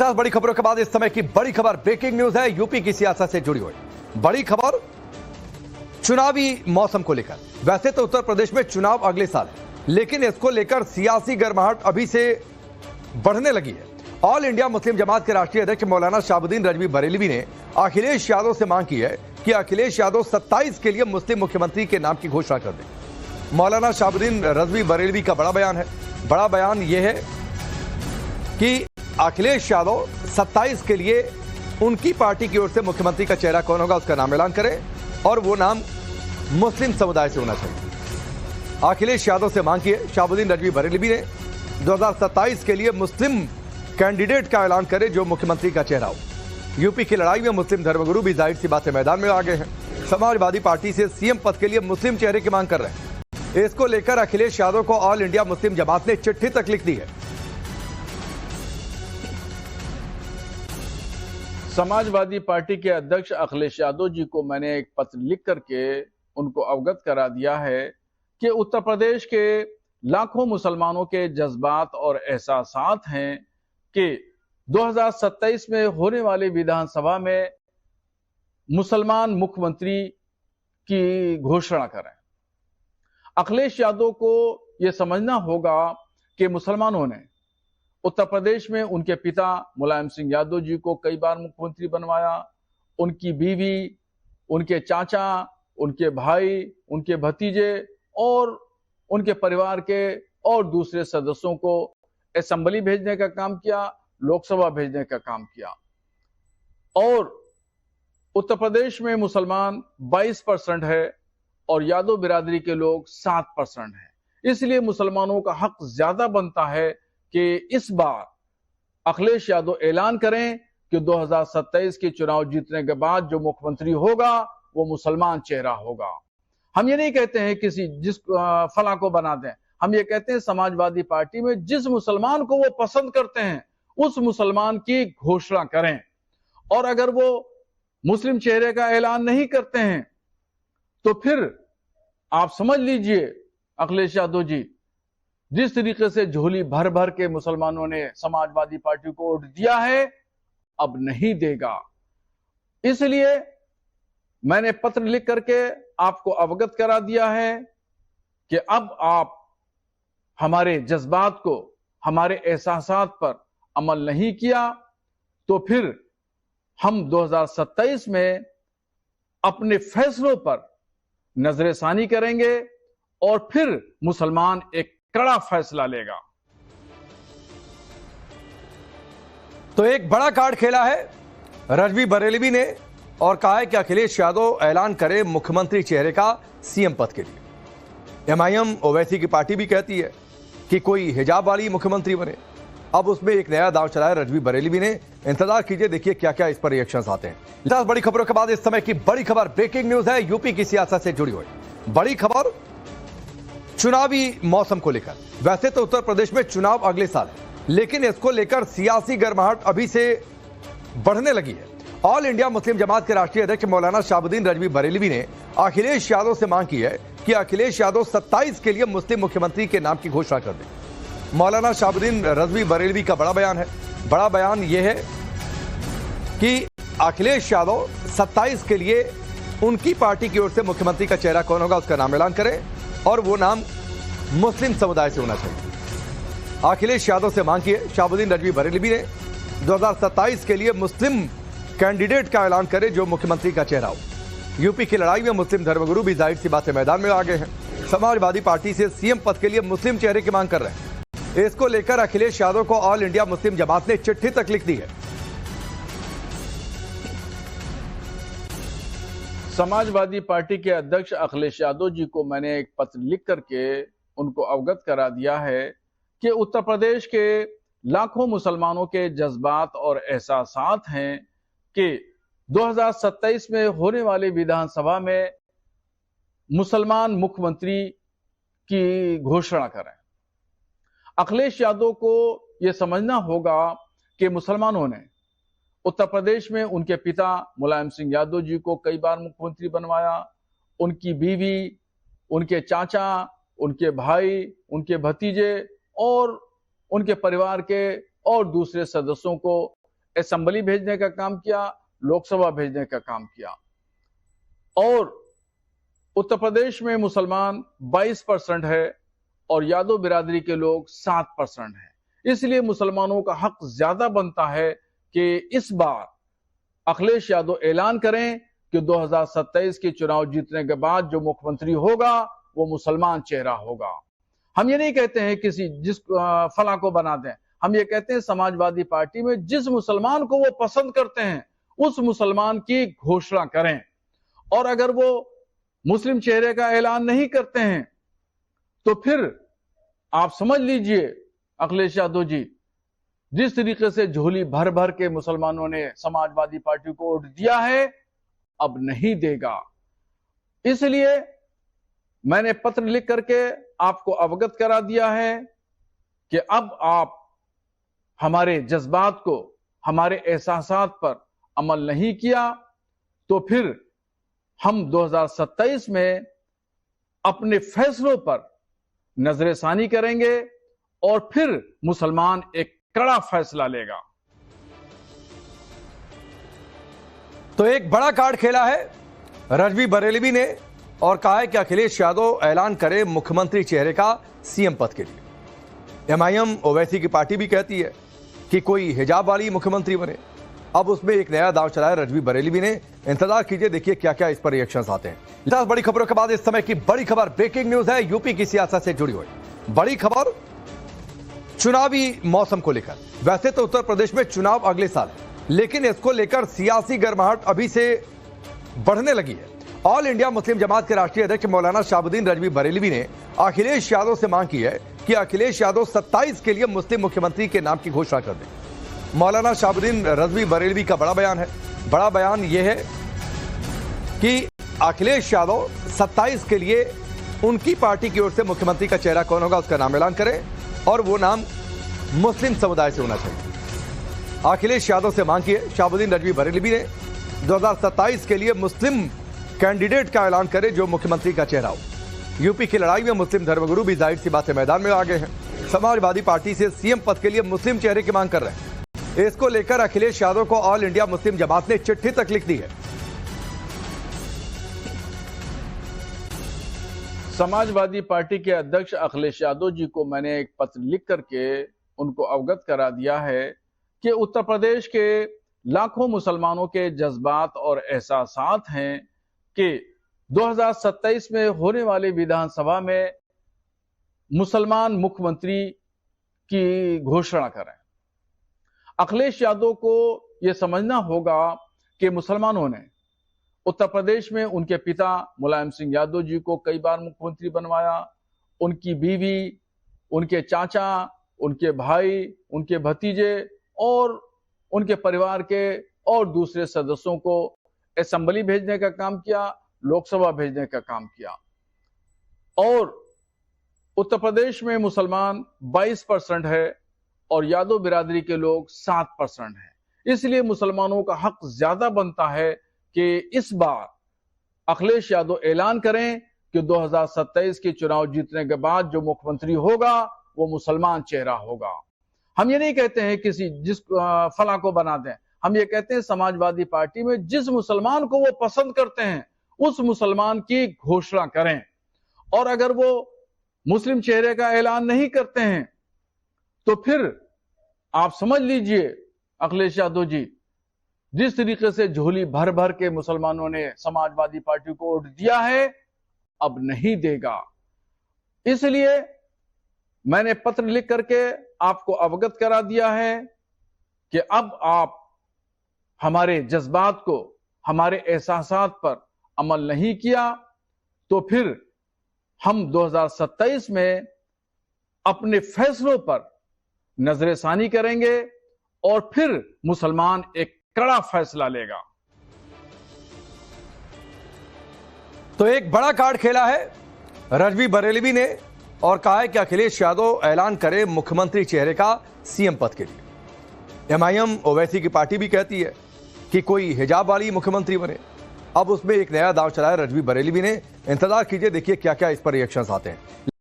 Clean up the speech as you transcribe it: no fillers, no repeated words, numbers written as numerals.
10 बड़ी खबरों के बाद इस समय की बड़ी खबर ब्रेकिंग न्यूज है। यूपी की सियासत से जुड़ी हुई बड़ी खबर चुनावी मौसम को लेकर। वैसे तो उत्तर प्रदेश में चुनाव अगले साल है, लेकिन इसको लेकर सियासी गर्माहट अभी से बढ़ने लगी है। ऑल इंडिया मुस्लिम जमात के राष्ट्रीय अध्यक्ष मौलाना शहाबुद्दीन रजवी बरेलवी ने अखिलेश यादव से मांग की है कि अखिलेश यादव 27 के लिए मुस्लिम मुख्यमंत्री के नाम की घोषणा कर दें। मौलाना शहाबुद्दीन रजवी बरेलवी का बड़ा बयान है। बड़ा बयान यह है कि अखिलेश यादव 27 के लिए उनकी पार्टी की ओर से मुख्यमंत्री का चेहरा कौन होगा उसका नाम ऐलान करें और वो नाम मुस्लिम समुदाय से होना चाहिए। अखिलेश यादव से मांग की है शहाबुद्दीन रजवी बरेलवी ने 2027 के लिए मुस्लिम कैंडिडेट का ऐलान करे जो मुख्यमंत्री का चेहरा हो। यूपी की लड़ाई में मुस्लिम धर्मगुरु भी जाहिर सी बात है मैदान में आ गए हैं। समाजवादी पार्टी से सीएम पद के लिए मुस्लिम चेहरे की मांग कर रहे हैं। इसको लेकर अखिलेश यादव को ऑल इंडिया मुस्लिम जमात ने चिट्ठी तक लिख दी है। समाजवादी पार्टी के अध्यक्ष अखिलेश यादव जी को मैंने एक पत्र लिख करके उनको अवगत करा दिया है कि उत्तर प्रदेश के लाखों मुसलमानों के जज्बात और एहसासात हैं कि 2027 में होने वाली विधानसभा में मुसलमान मुख्यमंत्री की घोषणा करें। अखिलेश यादव को यह समझना होगा कि मुसलमानों ने उत्तर प्रदेश में उनके पिता मुलायम सिंह यादव जी को कई बार मुख्यमंत्री बनवाया, उनकी बीवी, उनके चाचा, उनके भाई, उनके भतीजे और उनके परिवार के और दूसरे सदस्यों को असेंबली भेजने का काम किया, लोकसभा भेजने का काम किया। और उत्तर प्रदेश में मुसलमान 22% है और यादव बिरादरी के लोग 7% हैं। इसलिए मुसलमानों का हक ज्यादा बनता है कि इस बार अखिलेश यादव ऐलान करें कि 2027 के चुनाव जीतने के बाद जो मुख्यमंत्री होगा वो मुसलमान चेहरा होगा। हम ये नहीं कहते हैं किसी जिस फला को बना दें, हम ये कहते हैं समाजवादी पार्टी में जिस मुसलमान को वो पसंद करते हैं उस मुसलमान की घोषणा करें। और अगर वो मुस्लिम चेहरे का ऐलान नहीं करते हैं तो फिर आप समझ लीजिए अखिलेश यादव जी, जिस तरीके से झोली भर भर के मुसलमानों ने समाजवादी पार्टी को वोट दिया है अब नहीं देगा। इसलिए मैंने पत्र लिख करके आपको अवगत करा दिया है कि अब आप हमारे जज्बात को, हमारे एहसासात पर अमल नहीं किया तो फिर हम 2027 में अपने फैसलों पर नजरसानी करेंगे और फिर मुसलमान एक कड़ा फैसला लेगा। तो एक बड़ा कार्ड खेला है रजवी बरेलवी ने और कहा है कि अखिलेश यादव ऐलान करे मुख्यमंत्री चेहरे का सीएम पद के लिए। एमआईएम ओवैसी की पार्टी भी कहती है कि कोई हिजाब वाली मुख्यमंत्री बने। अब उसमें एक नया दांव चलाया रजवी बरेलवी ने। इंतजार कीजिए, देखिए क्या क्या इस पर रिएक्शंस आते हैं। 10 बड़ी खबरों के बाद इस समय की बड़ी खबर ब्रेकिंग न्यूज है। यूपी की सियासत से जुड़ी हुई बड़ी खबर चुनावी मौसम को लेकर। वैसे तो उत्तर प्रदेश में चुनाव अगले साल है, लेकिन इसको लेकर सियासी गर्माहट अभी से बढ़ने लगी है। ऑल इंडिया मुस्लिम जमात के राष्ट्रीय अध्यक्ष मौलाना शहाबुद्दीन रजवी बरेलवी ने अखिलेश यादव से मांग की है कि अखिलेश यादव 27 के लिए मुस्लिम मुख्यमंत्री के नाम की घोषणा कर दें। मौलाना शहाबुद्दीन रजवी बरेलवी का बड़ा बयान है। बड़ा बयान यह है कि अखिलेश यादव 27 के लिए उनकी पार्टी की ओर से मुख्यमंत्री का चेहरा कौन होगा उसका नाम ऐलान करें और वो नाम मुस्लिम समुदाय से होना चाहिए। अखिलेश यादव से मांग की है शहाबुद्दीन रजवी बरेलवी ने 2027 के लिए मुस्लिम कैंडिडेट का ऐलान करे जो मुख्यमंत्री का चेहरा हो। यूपी की लड़ाई में मुस्लिम धर्मगुरु भी जाहिर सी बात है मैदान में आ गए हैं। समाजवादी पार्टी से सीएम पद के लिए मुस्लिम चेहरे की मांग कर रहे हैं। इसको लेकर अखिलेश यादव को ऑल इंडिया मुस्लिम जमात ने चिट्ठी तक लिख दी है। समाजवादी पार्टी के अध्यक्ष अखिलेश यादव जी को मैंने एक पत्र लिख करके उनको अवगत करा दिया है कि उत्तर प्रदेश के लाखों मुसलमानों के जज्बात और एहसासात हैं कि 2027 में होने वाली विधानसभा में मुसलमान मुख्यमंत्री की घोषणा करें। अखिलेश यादव को यह समझना होगा कि मुसलमानों ने उत्तर प्रदेश में उनके पिता मुलायम सिंह यादव जी को कई बार मुख्यमंत्री बनवाया, उनकी बीवी, उनके चाचा, उनके भाई, उनके भतीजे और उनके परिवार के और दूसरे सदस्यों को असेंबली भेजने का काम किया, लोकसभा भेजने का काम किया। और उत्तर प्रदेश में मुसलमान 22% है और यादव बिरादरी के लोग 7% है। इसलिए मुसलमानों का हक ज्यादा बनता है कि इस बार अखिलेश यादव ऐलान करें कि 2027 के चुनाव जीतने के बाद जो मुख्यमंत्री होगा वो मुसलमान चेहरा होगा। हम ये नहीं कहते हैं किसी जिस फला को बना दें, हम ये कहते हैं समाजवादी पार्टी में जिस मुसलमान को वो पसंद करते हैं उस मुसलमान की घोषणा करें। और अगर वो मुस्लिम चेहरे का ऐलान नहीं करते हैं तो फिर आप समझ लीजिए अखिलेश यादव जी, जिस तरीके से झोली भर भर के मुसलमानों ने समाजवादी पार्टी को वोट दिया है अब नहीं देगा। इसलिए मैंने पत्र लिख करके आपको अवगत करा दिया है कि अब आप हमारे जज्बात को, हमारे एहसासात पर अमल नहीं किया तो फिर हम 2027 में अपने फैसलों पर नजरसानी करेंगे और फिर मुसलमान एक कड़ा फैसला लेगा। तो एक बड़ा कार्ड खेला है रजवी बरेलवी ने और कहा है कि अखिलेश यादव ऐलान करे मुख्यमंत्री चेहरे का सीएम पद के लिए। एमआईएम ओवैसी की पार्टी भी कहती है कि कोई हिजाब वाली मुख्यमंत्री बने। अब उसमें एक नया दांव चलाया रजवी बरेलवी ने। इंतजार कीजिए, देखिए क्या क्या इस पर रिएक्शंस आते हैं। बड़ी खबरों के बाद इस समय की बड़ी खबर, ब्रेकिंग न्यूज है यूपी की सियासत से जुड़ी हुई बड़ी खबर, चुनावी मौसम को लेकर। वैसे तो उत्तर प्रदेश में चुनाव अगले साल है, लेकिन इसको लेकर सियासी गर्माहट अभी से बढ़ने लगी है। ऑल इंडिया मुस्लिम जमात के राष्ट्रीय अध्यक्ष मौलाना शहाबुद्दीन रजवी बरेलवी ने अखिलेश यादव से मांग की है कि अखिलेश यादव 27 के लिए मुस्लिम मुख्यमंत्री के नाम की घोषणा कर दें। मौलाना शहाबुद्दीन रजवी बरेलवी का बड़ा बयान है। बड़ा बयान यह है कि अखिलेश यादव 27 के लिए उनकी पार्टी की ओर से मुख्यमंत्री का चेहरा कौन होगा उसका नाम ऐलान करें और वो नाम मुस्लिम समुदाय से होना चाहिए। अखिलेश यादव से मांग की है शहाबुद्दीन रजवी बरेलवी ने 2027 के लिए मुस्लिम कैंडिडेट का ऐलान करे जो मुख्यमंत्री का चेहरा हो। यूपी की लड़ाई में मुस्लिम धर्मगुरु भी जाहिर सी बात है मैदान में आ गए हैं। समाजवादी पार्टी से सीएम पद के लिए मुस्लिम चेहरे की मांग कर रहे हैं। इसको लेकर अखिलेश यादव को ऑल इंडिया मुस्लिम जमात ने चिट्ठी तक लिख दी है। समाजवादी पार्टी के अध्यक्ष अखिलेश यादव जी को मैंने एक पत्र लिख करके उनको अवगत करा दिया है कि उत्तर प्रदेश के लाखों मुसलमानों के जज्बात और एहसासात हैं कि 2027 में होने वाली विधानसभा में मुसलमान मुख्यमंत्री की घोषणा करें। अखिलेश यादव को यह समझना होगा कि मुसलमानों ने उत्तर प्रदेश में उनके पिता मुलायम सिंह यादव जी को कई बार मुख्यमंत्री बनवाया, उनकी बीवी, उनके चाचा, उनके भाई, उनके भतीजे और उनके परिवार के और दूसरे सदस्यों को असेंबली भेजने का काम किया, लोकसभा भेजने का काम किया। और उत्तर प्रदेश में मुसलमान 22% है और यादव बिरादरी के लोग 7% है। इसलिए मुसलमानों का हक ज्यादा बनता है कि इस बार अखिलेश यादव ऐलान करें कि 2027 के चुनाव जीतने के बाद जो मुख्यमंत्री होगा वो मुसलमान चेहरा होगा। हम ये नहीं कहते हैं किसी जिस फला को बना दें, हम ये कहते हैं समाजवादी पार्टी में जिस मुसलमान को वो पसंद करते हैं उस मुसलमान की घोषणा करें। और अगर वो मुस्लिम चेहरे का ऐलान नहीं करते हैं तो फिर आप समझ लीजिए अखिलेश यादव जी, जिस तरीके से झोली भर भर के मुसलमानों ने समाजवादी पार्टी को वोट दिया है अब नहीं देगा। इसलिए मैंने पत्र लिख करके आपको अवगत करा दिया है कि अब आप हमारे जज्बात को, हमारे एहसासात पर अमल नहीं किया तो फिर हम 2027 में अपने फैसलों पर नजरसानी करेंगे और फिर मुसलमान एक कड़ा फैसला लेगा। तो एक बड़ा कार्ड खेला है रजवी बरेलवी ने और कहा है कि अखिलेश यादव ऐलान करे मुख्यमंत्री चेहरे का सीएम पद के लिए। एमआईएम ओवैसी की पार्टी भी कहती है कि कोई हिजाब वाली मुख्यमंत्री बने। अब उसमें एक नया दांव चलाया रजवी बरेलवी ने। इंतजार कीजिए, देखिए क्या क्या इस पर रिएक्शंस आते हैं।